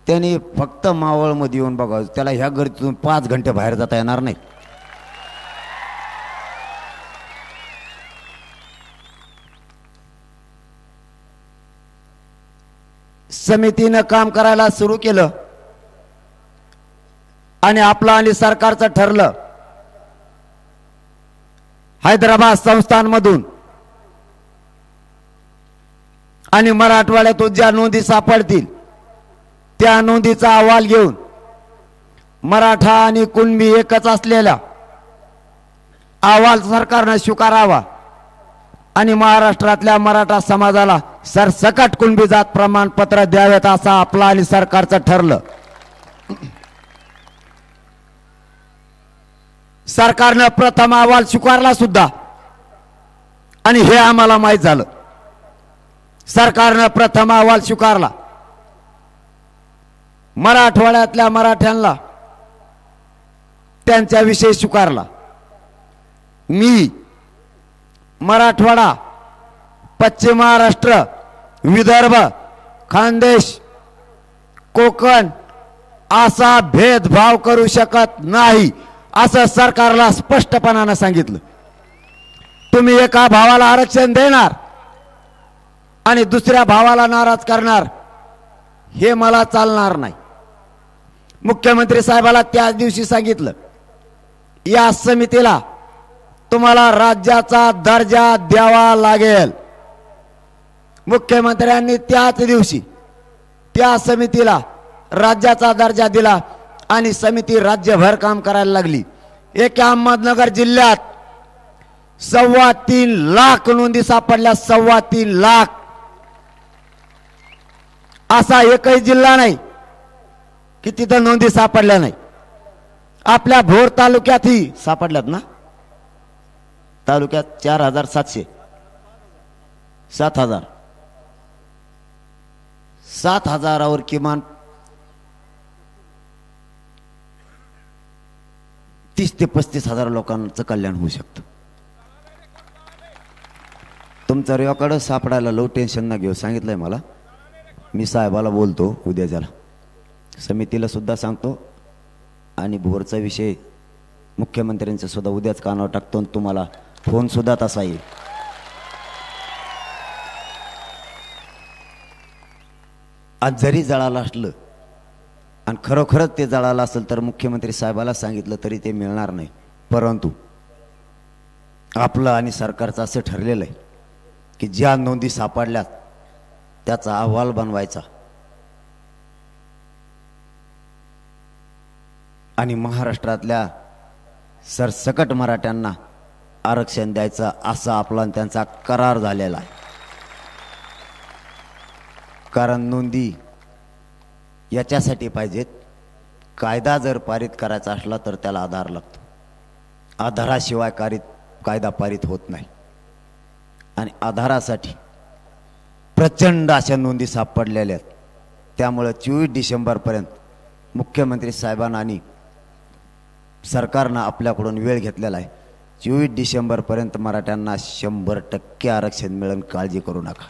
त्याने फक्त मावळमध्ये येऊन बघावं. त्याला ह्या गर्दीतून 5 घंटे बाहेर जाता येणार नाही. समितीनं काम करायला सुरू केलं आणि आपलं आणि सरकारचं ठरलं. हैदराबाद संस्थानमधून आणि मराठवाड्यातून ज्या नोंदी सापडतील त्या नोंदीचा अहवाल घेऊन मराठा आणि कुणबी एकच असलेला अहवाल सरकारनं स्वीकारावा आणि महाराष्ट्रातल्या मराठा समाजाला सरसकट कुणबी जात प्रमाणपत्र द्यावेत असं आपलं आणि सरकारचं ठरलं. सरकारनं प्रथम अहवाल स्वीकारला सुद्धा आणि हे आम्हाला माहीत झालं. सरकारनं प्रथम अहवाल स्वीकारला. मराठवाड्यातल्या मराठ्यांना त्यांच्याविषयी स्वीकारला. मी मराठवाडा, पश्चिम महाराष्ट्र, विदर्भ, खानदेश, कोकण असा भेदभाव करू शकत नाही असं सरकारला स्पष्टपणानं सांगितलं. तुम्ही एका भावाला आरक्षण देणार आणि दुसऱ्या भावाला नाराज करणार हे मला चालणार नाही. मुख्यमंत्री साहेबाला त्याच दिवशी सांगितलं, या समितीला तुम्हाला राज्याचा दर्जा द्यावा लागेल. मुख्यमंत्र्यांनी त्याच दिवशी त्या समितीला राज्याचा दर्जा दिला आणि समिती राज्यभर काम करायला लागली. एक अहमदनगर जिल्ह्यात 3.25 लाख नोंदी सापडल्या. 3.25 लाख. असा एकही जिल्हा नाही की तिथं नोंदी सापडल्या नाही. आपल्या भोर तालुक्यातही सापडल्यात ना. तालुक्यात 4700, 7000, 7000वर किमान 30 ते 35 हजार लोकांचं कल्याण होऊ शकतं. तुमचं रेकॉर्ड सापडायला लो टेन्शन ना घेऊ सांगितलंय मला. मी साहेबाला बोलतो उद्याच्याला, समितीला सुद्धा सांगतो आणि भोरचा विषय मुख्यमंत्र्यांचं सुद्धा उद्याच कानावर टाकतो. तुम्हाला फोन सुद्धा तसा येईल. आज जरी जळालं असलं आणि खरोखरच ते जळालं असेल तर मुख्यमंत्री साहेबाला सांगितलं तरी ते मिळणार नाही. परंतु आपलं आणि सरकारचं असं ठरलेलं आहे की ज्या नोंदी सापडल्यात त्याचा अहवाल बनवायचा आणि महाराष्ट्रातल्या सरसकट मराठ्यांना आरक्षण द्यायचं असा आपला त्यांचा करार झालेला आहे. कारण नोंदी याच्यासाठी पाहिजेत, कायदा जर पारित करायचा असला तर त्याला आधार लागतो. आधाराशिवाय कायदा पारित होत नाही. आणि आधारासाठी प्रचंड अशा नोंदी सापडलेल्या आहेत. त्यामुळे 24 डिसेंबरपर्यंत मुख्यमंत्री साहेबांना आणि सरकारनं आपल्याकडून वेळ घेतलेला आहे. 24 डिसेंबरपर्यंत मराठ्यांना 100% आरक्षण मिळेल. काळजी करू नका.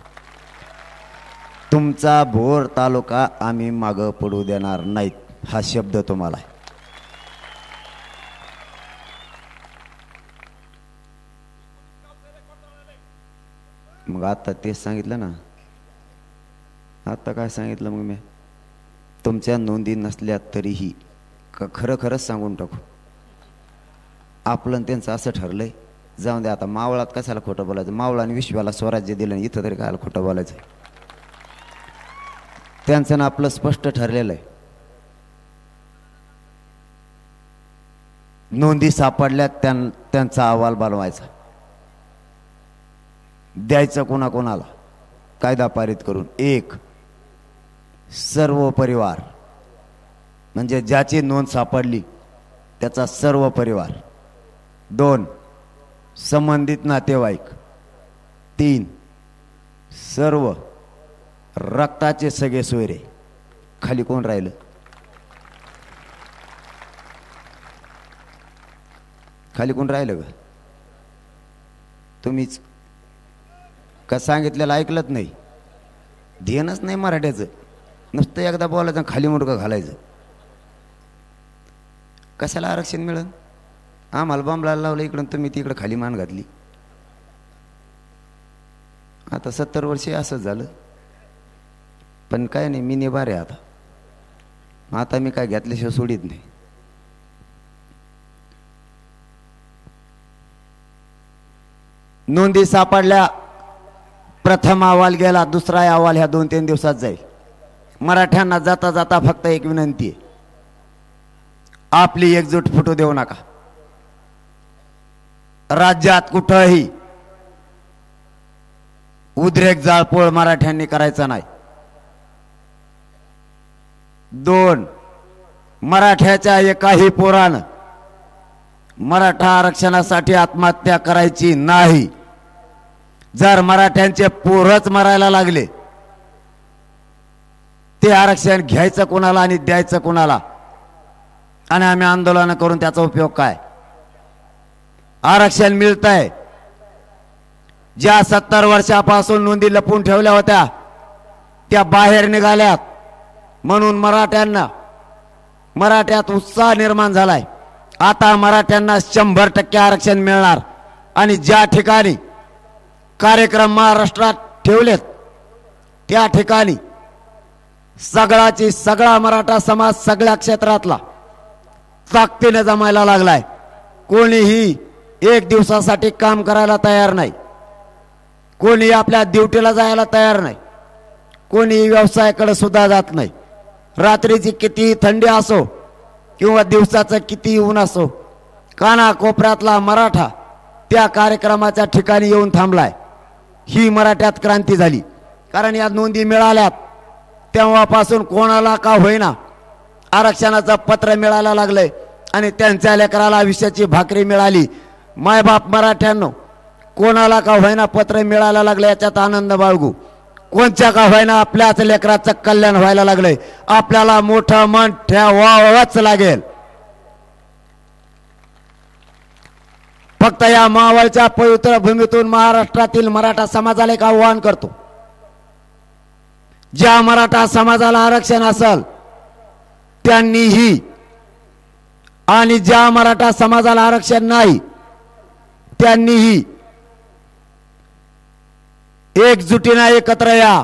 तुमचा भोर तालुका आम्ही मागं पडू देणार नाहीत हा शब्द तुम्हाला आहे. मग आता तेच सांगितलं ना. आता काय सांगितलं मग मी? तुमच्या नोंदी नसल्या तरीही खरं खरंच सांगून टाकू. आपलं त्यांचं असं ठरलंय, जाऊन द्या आता. मावळात कशाला खोटं बोलायचं? मावळाने विश्वाला स्वराज्य दिलं, इथं तरी काय खोटं बोलायचं? त्यांचं ना आपलं स्पष्ट ठरलेलं आहे. नोंदी सापडल्यात त्यांचा अहवाल बनवायचा, द्यायचं कोणाकोणाला कायदा पारित करून. 1. सर्व परिवार, म्हणजे ज्याची नोंद सापडली त्याचा सर्व परिवार. 2. संबंधित नातेवाईक. 3. सर्व रक्ताचे सगळे सोयरे. खाली कोण राहिलं? खाली कोण राहिलं का? तुम्हीच का? सांगितलेलं ऐकलंच नाही. ध्यानच नाही मराठ्याचं. नुसतं एकदा बोलायचं खाली मुडकं घालायचं. कशाला आरक्षण मिळेल? आम्हाला बॉम्बला लावलं इकडून, तुम्ही तिकडं खाली मान घातली. आता 70 वर्षे असंच झालं. पण काय नाही, मी निभार आहे आता मी काय घेतल्याशिवाय सोडित नाही. नोंदी सापडल्या. प्रथम अहवाल गेला, दुसरा अहवाल ह्या 2-3 दिवसात जाईल. मराठ्यांना जाता जाता फक्त एक विनंती आहे, आपली एकजूट फुटू देऊ नका. राज्यात कुठंही उद्रेक जाळपोळ मराठ्यांनी करायचा नाही. 2, मराठ्याच्या एकाही पोरानं मराठा आरक्षणासाठी आत्महत्या करायची नाही. जर मराठ्यांचे पोरच मरायला लागले, ते आरक्षण घ्यायचं कोणाला आणि द्यायचं कोणाला? आणि आम्ही आंदोलन करून त्याचा उपयोग काय? आरक्षण मिळतंय. ज्या 70 वर्षापासून नोंदी लपून ठेवल्या होत्या त्या बाहेर निघाल्यात, म्हणून मराठ्यात उत्साह निर्माण झालाय. आता मराठ्यांना 100% आरक्षण मिळणार. आणि ज्या ठिकाणी कार्यक्रम महाराष्ट्रात ठेवलेत त्या ठिकाणी सगळा मराठा समाज सगळ्या क्षेत्रातला ताकदीने जमायला लागलाय. कोणीही एक दिवसासाठी काम करायला तयार नाही. कोणी आपल्या ड्युटीला जायला तयार नाही. कोणी व्यवसायाकडे सुद्धा जात नाही. रात्रीची किती थंडी असो किंवा दिवसाचं किती ऊन असो, कानाकोपऱ्यातला मराठा त्या कार्यक्रमाच्या ठिकाणी येऊन थांबलाय. ही मराठ्यात क्रांती झाली. कारण या नोंदी मिळाल्यात तेव्हापासून कोणाला का होईना आरक्षणाचं पत्र मिळायला लागलंय आणि त्यांच्या लेकराला विषयाची भाकरी मिळाली. मायबाप मराठ्यांनो, कोणाला का होईना पत्र मिळायला लागलं याच्यात आनंद बाळगू. कोणत्या का होईना आपल्याच लेकराचं कल्याण व्हायला लागलंय. आपल्याला मोठं मन ठेवावंच लागेल. फक्त या मावळच्या पवित्र भूमीतून महाराष्ट्रातील मराठा समाजाला एक आव्हान करतो. ज्या मराठा समाजाला आरक्षण असेल त्यांनीही, आणि ज्या मराठा समाजाला आरक्षण नाही त्यांनीही एकजुटीने एकत्र या.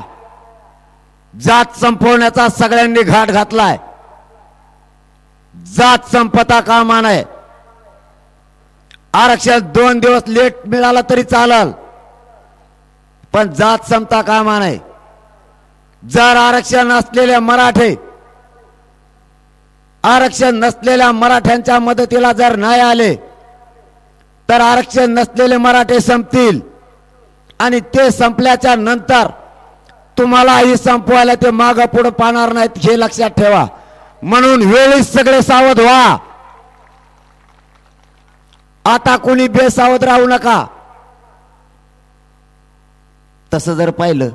जात संपवण्याचा सगळ्यांनी घाट घातलाय. जात संपता कामा नये. आरक्षण 2 दिवस लेट मिळाला तरी चालेल, पण जात संपता कामा नये. जर आरक्षण नसलेल्या मराठ्यांच्या मदतीला जर नाही आले तर आरक्षण नसलेले मराठे संपतील. आणि ते संपल्याच्या नंतर तुम्हालाही संपवायला ते मागं पुढे पाहणार नाहीत, हे लक्षात ठेवा. म्हणून वेळीच सगळे सावध व्हा. आता कोणी बेसावध राहू नका. तसं जर पाहिलं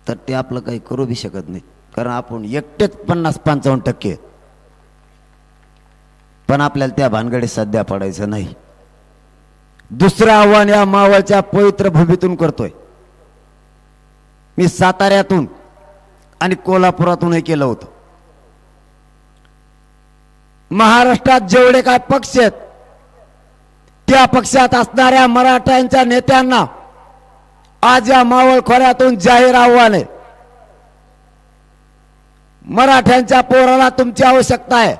तर ते आपलं काही करू बी शकत नाही. कारण आपण एकटेच 50-55%. पण आपल्याला त्या भानगडीत सध्या पडायचं नाही. दुसरं आव्हान या मावळच्या पवित्र भूमीतून करतोय. मी साताऱ्यातून आणि कोल्हापुरातूनही केलं होतं. महाराष्ट्रात जेवढे काय पक्ष आहेत त्या पक्षात असणाऱ्या मराठ्यांच्या नेत्यांना आज या मावळ खोऱ्यातून जाहीर आव्हान आहे. मराठ्यांच्या पोराला तुमची आवश्यकता आहे.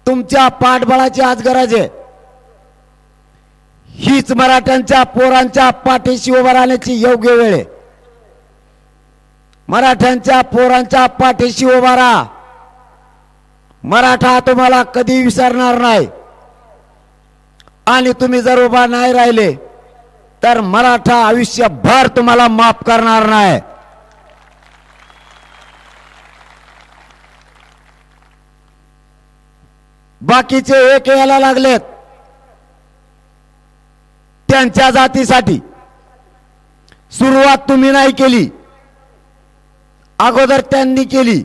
तुमच्या पाठबळाची आज गरज आहे. हीच मराठ्यांच्या पोरांच्या पाठीशी उभं राहण्याची योग्य वेळ आहे. मराठ्यांच्या पोरांच्या पाठीशी उभा राहा. मराठा तुम्हाला कधी विसरणार नाही. आणि तुम्ही जर उभा नाही राहिले तर मराठा आयुष्यभर तुम्हाला माफ करणार नाही. बाकीचे एक यायला लागलेत त्यांच्या जातीसाठी. सुरुवात तुम्ही नाही केली, अगोदर त्यांनी केली.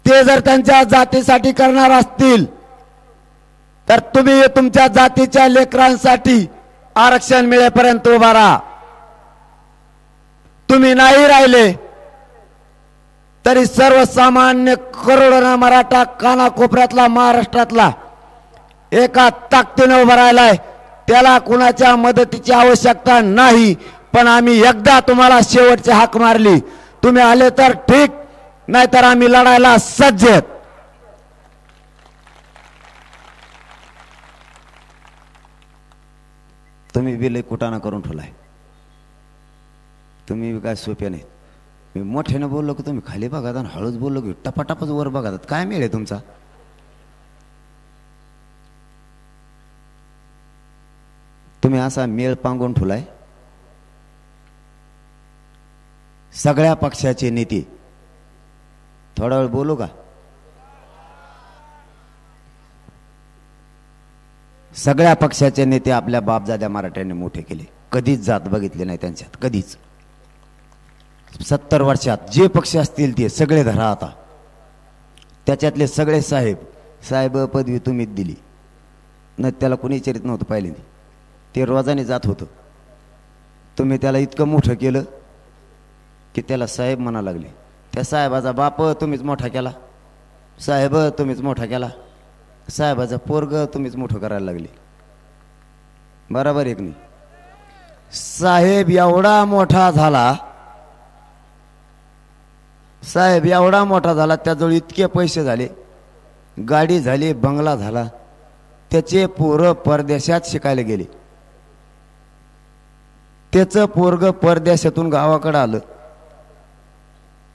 ते जर त्यांच्या जातीसाठी करणार असतील तर तुम्ही तुमच्या जातीच्या लेकरांसाठी आरक्षण मिळेपर्यंत उभा राहा. तुम्ही नाही राहिले तरी सर्वसामान्य करोडोना मराठा कानाकोपऱ्यातला महाराष्ट्रातला एका ताकदीने उभा राहिलाय. त्याला कुणाच्या मदतीची आवश्यकता नाही. पण आम्ही एकदा तुम्हाला शेवटची हाक मारली, तुम्ही आले तर ठीक, नाहीतर आम्ही लढायला सज्ज आहेत. तुम्ही बिल कुटाणा करून ठेवलाय. तुम्ही काय सोपे नाही. मी मोठ्यानं बोललो की तुम्ही खाली बघात आणि हळूच बोललो की टपाटपच वर बघात. काय मेळ आहे तुमचा? तुम्ही असा मेळ पांगून ठेवलाय. सगळ्या पक्षाचे नेते, थोडा वेळ बोलू का? सगळ्या पक्षाचे नेते आपल्या बापजाद्या मराठ्यांनी मोठे केले. कधीच जात बघितले नाही त्यांच्यात, कधीच. 70 वर्षात जे पक्ष असतील ते सगळे धरा आता. त्याच्यातले सगळे साहेब पदवी तुम्हीच दिली नाही. त्याला कुणी चरित नव्हतं पहिल्यांदा. ते रोजाने जात होतं. तुम्ही त्याला इतकं मोठं केलं की त्याला साहेब म्हणा लागले. त्या साहेबाचा बाप तुम्हीच मोठा केला, साहेब तुम्हीच मोठा केला, साहेबाचा पोरग तुम्हीच मोठं करायला लागले. बरोबर एक नाही? साहेब एवढा मोठा झाला, साहेब एवढा मोठा झाला, त्याजवळ इतके पैसे झाले, गाडी झाली, बंगला झाला. त्याचे पोरं परदेशात शिकायला गेले. त्याचं पोरग परदेशातून गावाकडे आलं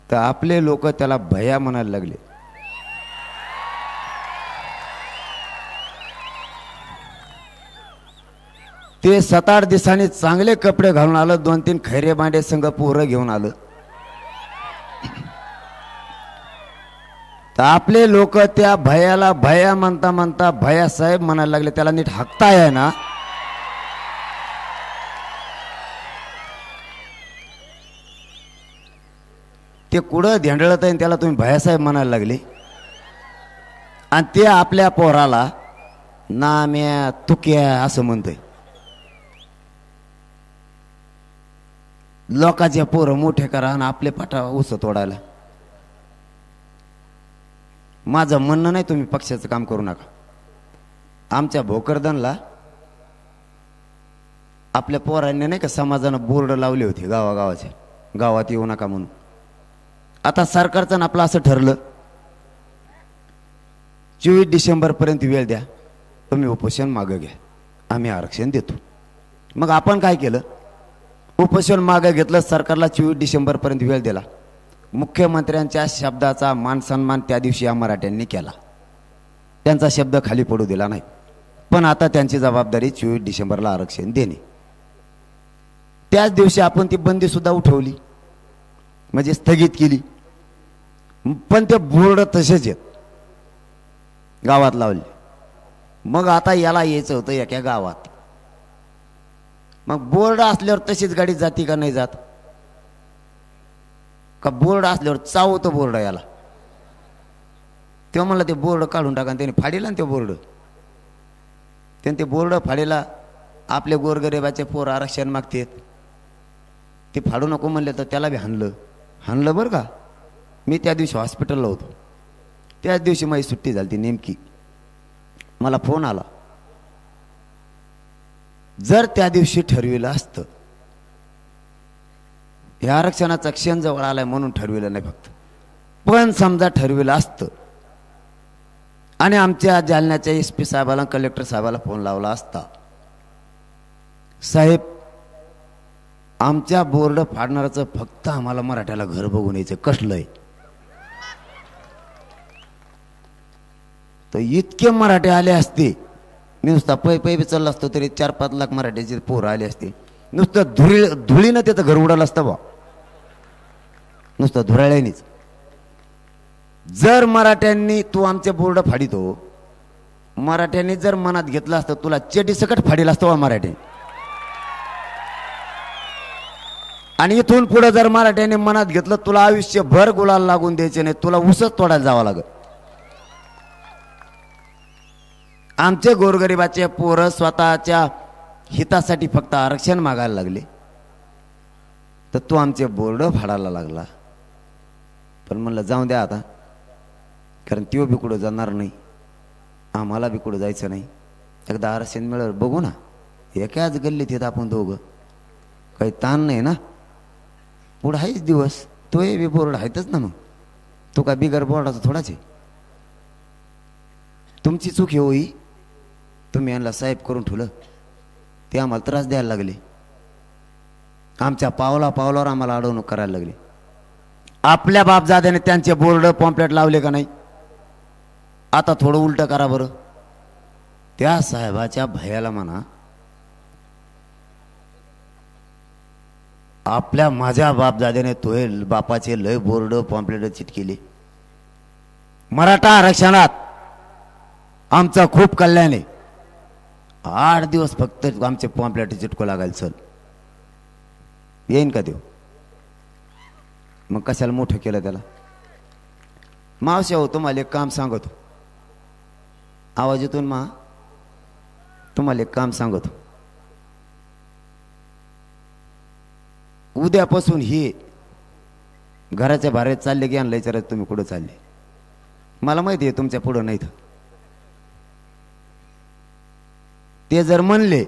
तर आपले लोक त्याला भैया म्हणायला लागले. ते 7-8 दिवसांनी चांगले कपडे घालून आलं, 2-3 खैरे बांडे संघ पोरं घेऊन आलं. तर आपले लोक त्या भैयाला भैया म्हणता म्हणता भैया साहेब म्हणायला लागले. त्याला नीट हाकता आहे ना? ते कुठं धेंडळत आहे त्याला तुम्ही भैयासाहेब म्हणायला लागले. आणि ते आपल्या पोराला नाम्या तुक्या असं म्हणतोय. लोकांचे पोरं मोठे करा आणि आपले पाठा उस तोडायला. माझं म्हणणं नाही तुम्ही पक्षाचं काम करू नका. आमच्या भोकरदनला आपल्या पोरांनी नाही का समाजानं बोर्ड लावले होते गावागावाचे, गावात येऊ नका म्हणून. आता सरकारचं आपलं असं ठरलं 24 डिसेंबरपर्यंत वेळ द्या, तुम्ही उपोषण मागं घ्या, आम्ही आरक्षण देतो. मग आपण काय केलं? उपोषण मागं घेतलं. सरकारला 24 डिसेंबरपर्यंत वेळ दिला. मुख्यमंत्र्यांच्या शब्दाचा मान सन्मान त्या दिवशी या मराठ्यांनी केला. त्यांचा शब्द खाली पडू दिला नाही. पण आता त्यांची जबाबदारी 24 डिसेंबरला आरक्षण देणे. त्याच दिवशी आपण ती बंदी सुद्धा उठवली, म्हणजे स्थगित केली. पण ते बोर्ड तसेच आहेत, गावात लावले. मग आता याला यायचं होतं एका गावात. मग बोर्ड असल्यावर तशीच गाडी जाती का नाही जात? का बोर्ड असल्यावर चावतो बोर्ड याला? तेव्हा मला ते बोर्ड काढून टाका. त्याने फाडीला ना ते बोर्ड. त्याने ते बोर्ड फाडीला. आपले गोरगरिबाचे पोर आरक्षण मागतात, ते फाडू नको म्हणले तर त्याला बी हाणलं बरं का. मी त्या दिवशी हॉस्पिटलला होतो. त्याच दिवशी माझी सुट्टी झाली ती नेमकी. मला फोन आला. जर त्या दिवशी ठरविलं असतं, हे आरक्षणाचा क्षण जवळ आलाय म्हणून ठरविलं नाही फक्त, पण समजा ठरविलं असतं आणि आमच्या जालन्याच्या SP साहेबाला, कलेक्टर साहेबाला फोन लावला असता, साहेब आमच्या बोर्ड फाडणाराचं फक्त आम्हाला मराठ्याला घर बघून यायचं, कसलंय? तर इतके मराठे आले असते, मी नुसता पै चालला असतो तरी 4-5 लाख मराठ्याचे पोरं आले असते. नुसतं धुळीनं त्याचं घर उडालं असतं बा, नुसतं धुराळ्यानीच. जर मराठ्यांनी, तू आमचे बोर्ड फाडितो, मराठ्यांनी जर मनात घेतलं असतं तुला चेटी सकट फाडील असतं बा मराठी. आणि इथून पुढे जर मराठ्यांनी मनात घेतलं तुला आयुष्यभर गुलाल लागून द्यायचे नाही, तुला उसच तोडायला जावं लागत. आमचे गोरगरिबाचे पोरं स्वतःच्या हितासाठी फक्त आरक्षण मागायला लागले, तर तू आमचे बोर्ड फाडायला लागला. पण म्हणलं जाऊ द्या आता, कारण त्यो बी कुठं जाणार नाही, आम्हाला बी कुठं जायचं नाही. एकदा आरक्षण मिळालं बघू ना, एकाच गल्लीत येत आपण दोघं, काही ताण नाही ना. पुढं आहेच दिवस, तो बी बोर्ड आहेतच ना. मग तो काय बिगर बोर्डाचा थोडाच आहे? तुमची चूक आहे होई, तुम्ही यांना साहेब करून ठेवलं, ते आम्हाला त्रास द्यायला लागले, आमच्या पावला पावलावर आम्हाला अडवणूक करायला लागली. आपल्या बापजाद्याने त्यांचे बोर्ड पॉम्पलेट लावले का नाही? आता थोडं उलट करा बरं. त्या साहेबाच्या भयाला म्हणा, आपल्या माझ्या बापजाद्याने तोय बापाचे लय बोर्ड पॉम्पलेट चिटकेले. मराठा आरक्षणात आमचं खूप कल्याण आहे. 8 दिवस फक्त आमचे पॉम्पलेट चिटको लागायला. चल येईन का देव? मग कशाला मोठं केलं त्याला? मावशी हो, तुम्हाला एक काम सांगतो. आवाज येतून मा, तुम्हाला एक काम सांगतो. उद्यापासून हे घराच्या बाहेर चालले की आणलं विचारायचं तुम्ही कुठं चालले? मला माहिती आहे तुमच्या पुढं नाही. ते जर म्हणले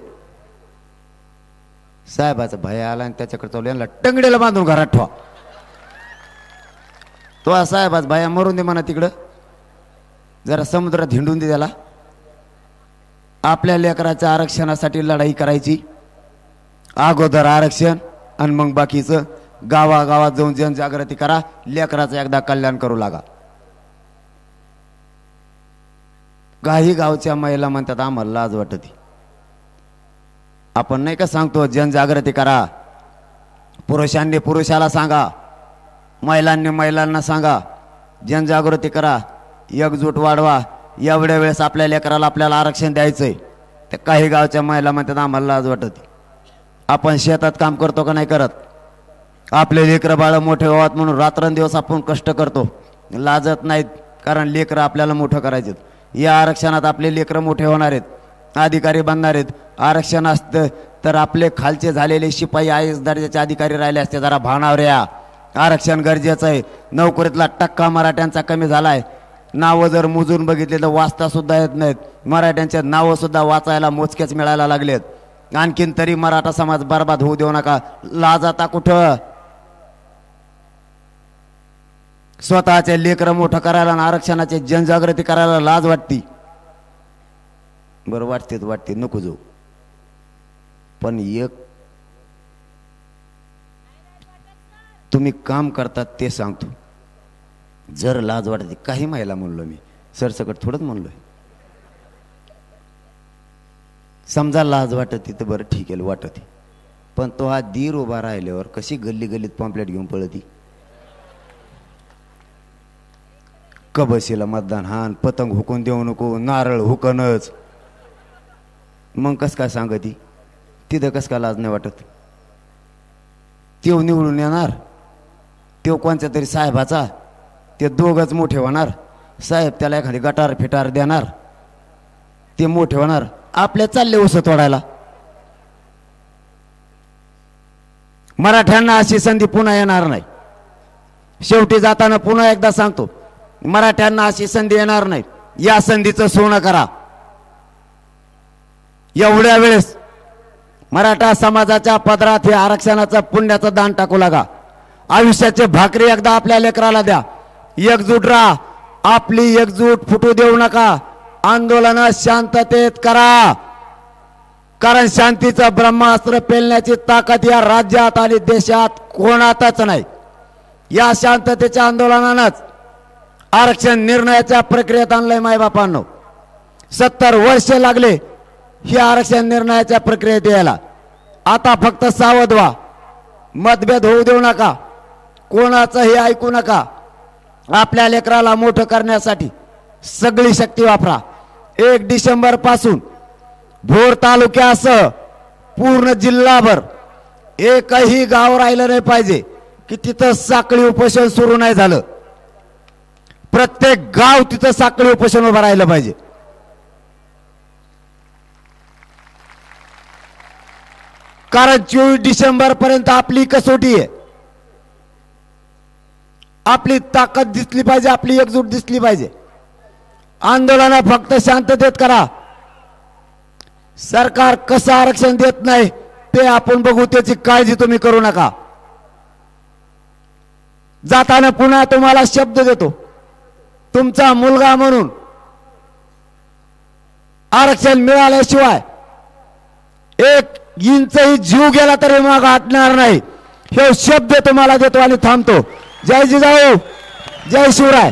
साहेबाचा भय आला आणि त्याच्याकडे चालू, यांना टंगडेला बांधून घरात ठेवा. तो साहेबाचा भया मरून दे म्हणा तिकडं, जरा समुद्रात हिंडून दे त्याला. आपल्या लेकराच्या आरक्षणासाठी लढाई करायची, अगोदर आरक्षण आणि मग बाकीचं. गावागावात जाऊन जनजागृती करा, लेकराचं एकदा कल्याण करू लागा. काही गावच्या महिला म्हणतात आम्हाला लाज वाटते. आपण नाही का सांगतो जनजागृती करा, पुरुषांनी पुरुषाला सांगा, महिलांनी महिलांना सांगा, जनजागृती करा, एकजूट वाढवा. एवढ्या वेळेस आपल्या लेकराला आपल्याला आरक्षण द्यायचंय. तर काही गावच्या महिला म्हणतात आम्हाला लाज वाटते. आपण शेतात काम करतो का नाही करत? आपले लेकरं बाळ मोठे व्हावेत म्हणून रात्रंदिवस आपण कष्ट करतो, लाजत नाहीत. कारण लेकरं आपल्याला मोठं करायचे. या आरक्षणात आपले लेकरं मोठे होणार आहेत, अधिकारी बनणार आहेत. आरक्षण असतं तर आपले खालचे झालेले शिपाई IAS दर्जाचे अधिकारी राहिले असते. जरा भानावर या, आरक्षण गरजेचं आहे. नोकरीतला टक्का मराठ्यांचा कमी झालाय. नावं जर मोजून बघितले तर वाचता सुद्धा येत नाहीत. मराठ्यांचे नावं सुद्धा वाचायला मोजकेच मिळायला लागलेत. आणखीन तरी मराठा समाज बर्बाद होऊ देऊ नका. लाज आता कुठं? स्वतःचे लेकरं मोठं करायला आणि आरक्षणाची जनजागृती करायला लाज वाटती. बरं वाटते नको जाऊ. पण एक तुम्ही काम करतात ते सांगतो. जर लाज वाटते, काही महिला म्हणलो मी, सरसकट थोडंच म्हणलोय. समजा लाज वाटते तर बरं ठीक आहे, वाटते. पण तो हा दीर उभा राहिल्यावर कशी गल्ली गल्लीत पॉम्पलेट घेऊन पळती. कबशीला मतदान हान, पतंग हुकून देऊ नको, नारळ हुकनच. मग कस काय सांगती? तिथं कस काय लाज नाही वाटत? तेव निवडून येणार, तेव कोणत्या तरी साहेबाचा, ते दोघच मोठे होणार. साहेब त्याला एखादी गटार फिटार देणार, ते मोठे होणार. आपले चालले ऊस तोडायला. मराठ्यांना अशी संधी पुन्हा येणार नाही. शेवटी जाताना पुन्हा एकदा सांगतो, मराठ्यांना अशी संधी येणार नाही. या संधीचं सोनं करा. एवढ्या वेळेस मराठा समाजाच्या पदरात हे आरक्षणाचं पुण्याचं दान टाकू लागा. आयुष्याचे भाकरी एकदा आपल्या लेकराला द्या. एकजूट राहा. आपली एकजूट फुटू देऊ नका. आंदोलन शांततेत करा. कारण शांतीचं ब्रह्मास्त्र पेलण्याची ताकद या राज्यात आणि देशात कोणातच नाही. या शांततेच्या आंदोलनानंच आरक्षण निर्णयाच्या प्रक्रियेत आणलंय. मायबापांनो, 70 वर्ष लागले ही आरक्षण निर्णयाच्या प्रक्रियेत यायला. आता फक्त सावध व्हा. मतभेद होऊ देऊ नका. कोणाचं हे ऐकू नका. आपल्या लेकराला मोठं करण्यासाठी सगळी शक्ती वापरा. 1 डिसेंबर पासून भोर तालुक्यासह पूर्ण जिल्हाभर एकही गाव राहिलं नाही पाहिजे की तिथं साखळी उपोषण सुरू नाही झालं. प्रत्येक गाव तिथं साखळी उपोषण उभं राहिलं पाहिजे. कारण 24 डिसेंबर पर्यंत आपली कसोटी आहे. आपली ताकद दिसली पाहिजे, आपली एकजूट दिसली पाहिजे. आंदोलन फक्त शांततेत करा. सरकार कसं आरक्षण देत नाही ते आपण बघू, त्याची काळजी तुम्ही करू नका. जाताना पुन्हा तुम्हाला शब्द देतो, तुमचा मुलगा म्हणून आरक्षण मिळाल्याशिवाय 1 इंचही जीव गेला तरी माग हटणार नाही. हे शब्द तुम्हाला देतो आणि थांबतो. जय जिजाऊ, जय शिवराय.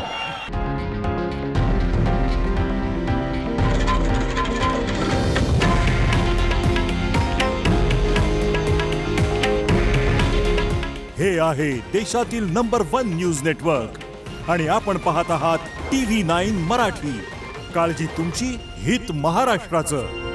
हे आहे देशातील नंबर 1 न्यूज नेटवर्क आणि आपण पाहत आहात TV9 मराठी. काळजी तुमची, हित महाराष्ट्राचं.